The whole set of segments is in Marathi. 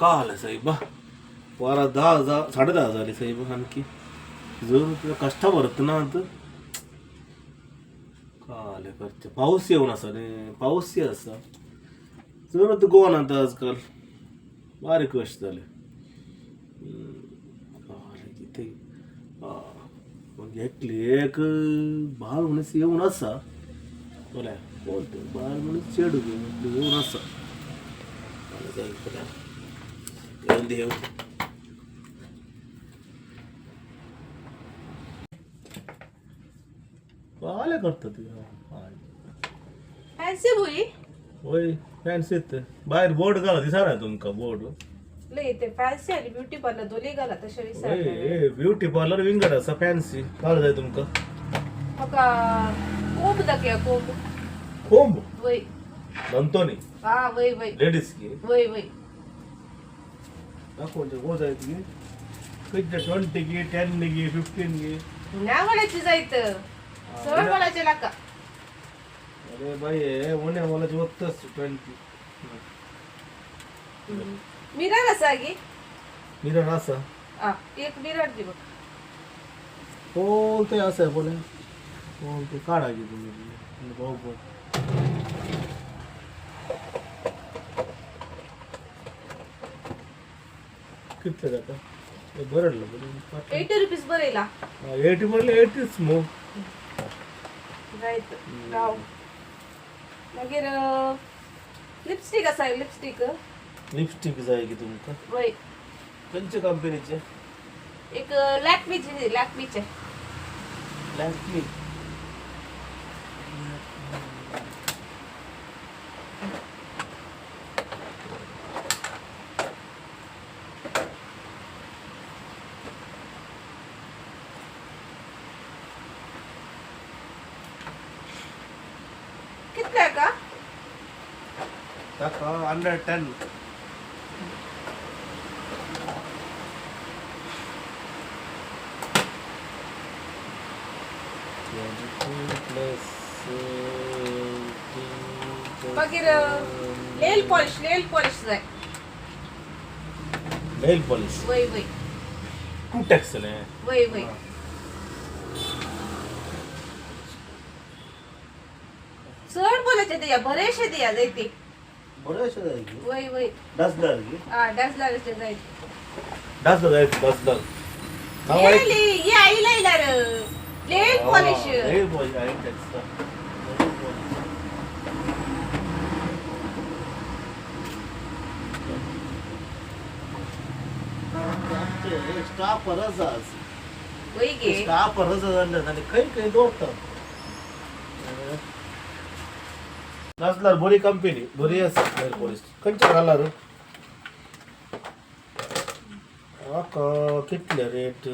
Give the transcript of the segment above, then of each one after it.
का आलं साहेब वारा 10,000 10,500 झाले साहेब आणखी जर तुला कस्टमर होत ना तर का आले करते पाऊस येऊन असा रे पाऊस ये असा जर तर गोवा ना आजकाल बारीक कष्ट झाले तिथे मग एक बाळ म्हणून येऊन असा बोला बोलतो बाळ म्हणून चेडू येऊन असा येऊन दे आले करतात फॅन्सी भुई होय फॅन्सी बाहेर बोर्ड घाला दिसा ना तुमका बोर्ड लय ते फॅन्सी आणि ब्युटी पार्लर दोन्ही घाला तशा विचार ब्युटी पार्लर विंगड असा फॅन्सी काय जाय तुमका मका कोंब दाखया कोंब कोंब वय दंतोनी हा वय वय लेडीज की वय वय दाखवते हो जाय की किती 20 की 10 की 15 की ना म्हणायची जायत सरळ बोलायचे लाका अरे बाई मोन्या मला वक्तच 20 मिरर असा की मिरर असा एक मिरर दे बघ हो ते असं आहे बोले हो ते काढा की तुम्ही भाऊ पण किती जाता बरं 80 रुपीज बरेला 80 म्हणले 80च मग राईट राव मागीर लिपस्टिक असा लिपस्टिक जाय की तुमका वय कोणत्या कंपनीचे एक लॅक्मीचे लॅक्मी कितल्या का टाका 110 मागीर नेल पॉलिश जाय नेल पॉलिश वय वय 2 टॅक्सल आहे वय वय चढ बोलायचे दिया बरेचशे दिया जायते बरेचसे जाय की वय वय डसदार की डसलारचे जायते डसदार ये आईला इलार नेल पॉलिश नेल पॉलिश आहे टॅक्स स्टाफ परत वय गे स्टाफ परत झालं आणि काही दोडतात नसणार बरी कंपनी बरी असते पोलीस कंच्या घाला रे कितले रेट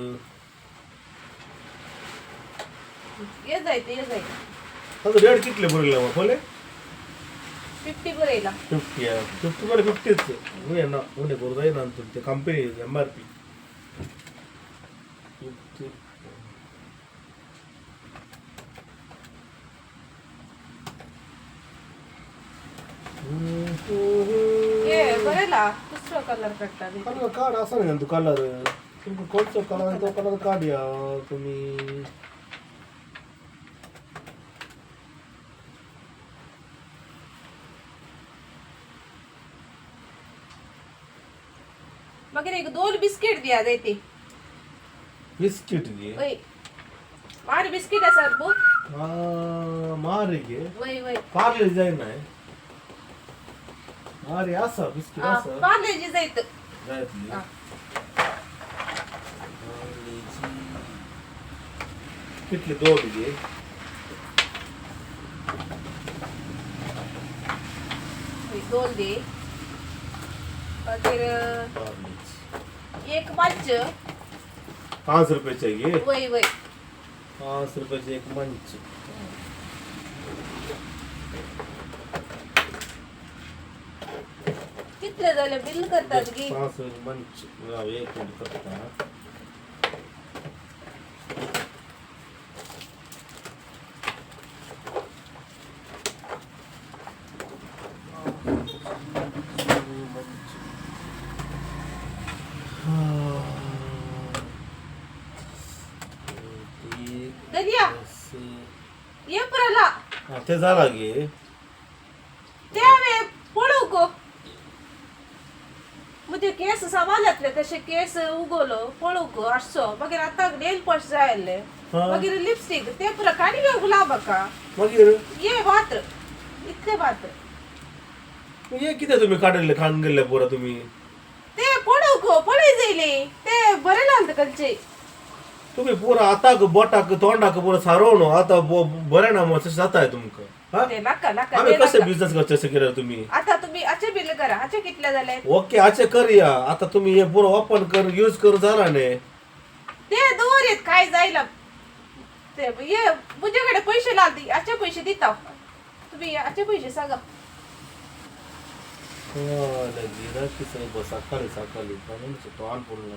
ये जायते रेट कितले बरले बोले 50 बरेला 50 मध्ये 50च मी ना उन्हे करू जाईन ना ते कंपनी MRP 50 ये बरेला दुसरा कलर भेटला कलर कार्ड असा नाही तू कलर तुम्ही कोणता कलर आहे तो कलर कार्ड या तुम्ही मागीर एक 2 बिस्किट दिया जायते बिस्किट घे वय मार बिस्किट असा बो मारे घे वय वय पार्ले जाय नाही मारे असा बिस्किट असा पार्लेजी जायत जायतली कितले दोन घे दोन दे मागीर एक मंच 5 रुपयाचे घे वय वय 5 रुपयाचे एक मंच कितले झाले बिल करतात की 5 मंच एक मिनिट करता ते झाला गे ते आम्ही पळू गो मग ते केस समाजातले तसे केस उगवलो पळू गो असो मग आता नेल पॉलिश जायले मग लिपस्टिक ते पुरा काढी घेऊ गुलाब का मग ये मात्र इतके मात्र ये किती तुम्ही काढले खान गेले पोरा तुम्ही ते पळू गो पळी जाईले ते बरे लागत कलचे तुम्ही पुरा आता बोटाक तोंडाक पुरा सारवण आता बरे ना मग जाताय तुमका हा ते नका नका आम्ही कसे बिझनेस करतो केलं तुम्ही आता तुम्ही आचे बिल करा आचे कितले झाले ओके आचे करूया आता तुम्ही हे पुरा ओपन कर यूज करू झाला ने ते दूर येत काय जायला ते ये तुझ्याकडे पैसे लागते आचे पैसे देता तुम्ही आचे पैसे सांगा सकाळी सकाळी तोंड पूर्ण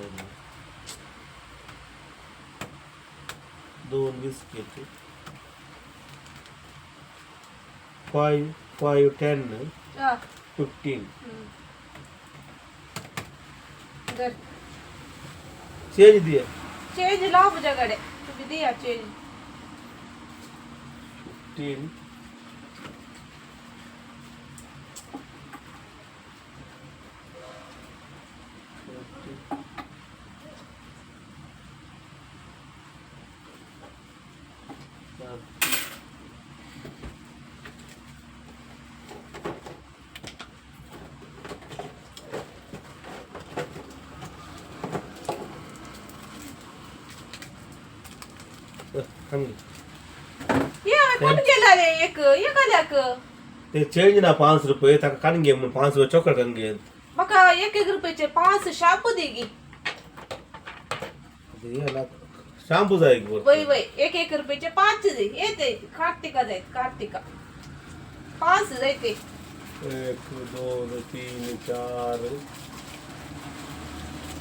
2 बिस्किट 5 5 10 15 चेंज दिया चेंज लाव तुझ्याकडे तुम्ही द्या चेंज 15 कोण गेला रे एक आल्याक ते चेंज ना 5 रुपये ताका काढून घे म्हणून 5 रुपये चॉकलेट काढून घे मका 1 रुपयाचे 5 शॅम्पू दे गी शॅम्पू जाय वय वय 1 रुपयाचे 5 दे येते कार्तिका जायत कार्तिका 5 जायते 1 2 3 4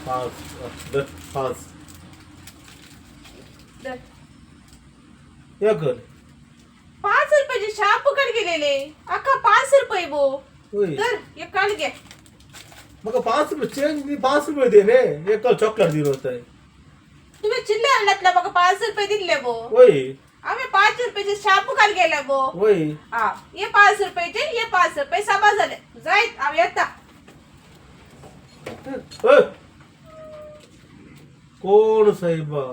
5 या कर 5 रुपयाचे शॅम्पू काढ गेलेले अख्खा 5 रुपये बो तर एक काढ घे मग 5 रुपये चेंज मी 5 रुपये दे रे एक चॉकलेट दिलं होतं तुम्ही चिल्ले आणलात मग 5 रुपये दिले बो होय आम्ही 5 रुपयाचे शॅम्पू काढ गेला बो होय हा ये 5 रुपयाचे ये 5 रुपये सभा झाले जाईत आम्ही येता कोण साहेबा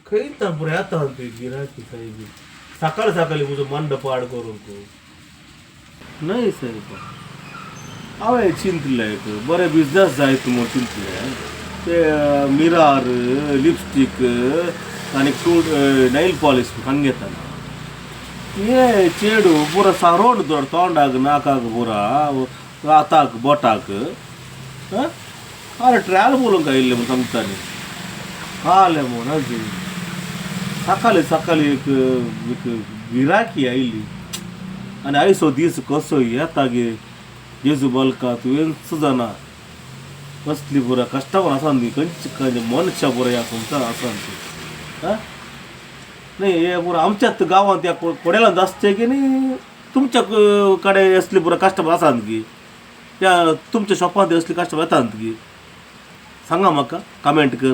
काही तांपुरे आता आणतोय गिराकी साहेब सकाळ सकाळी मुझं मंड पाड करून को नाही साहेब अवे चिंतलंय बरे बिझनेस जाय तुम्ही चिंतलंय ते मिरार लिपस्टिक आणि नैल पॉलिश हंगेताना ये चेडू पुरा सारोड दೊಡ್ಡ तोंडाक नाकाक पुरा हाताक बोटाक अरे ट्रॅल बोलून काय इल्ले म्हणून सांगतानी आले म्हणून अजून सकाळी सकाळी एक गिराकी आयली आणि आयसो दीस कसो येता गे जेजू बलका तुवें सुजाना कसली पुरा कष्टावर असा कंच मनशा पुरा या तुमचा असा हा नाही हे पुरा आमच्यात गावात त्या कोड्याला जास्त की नाही तुमच्याकडे असली पुरा कस्टमर असात की त्या तुमच्या शॉपात असली कस्टमर येतात की सांगा म्हाका कमेंट कर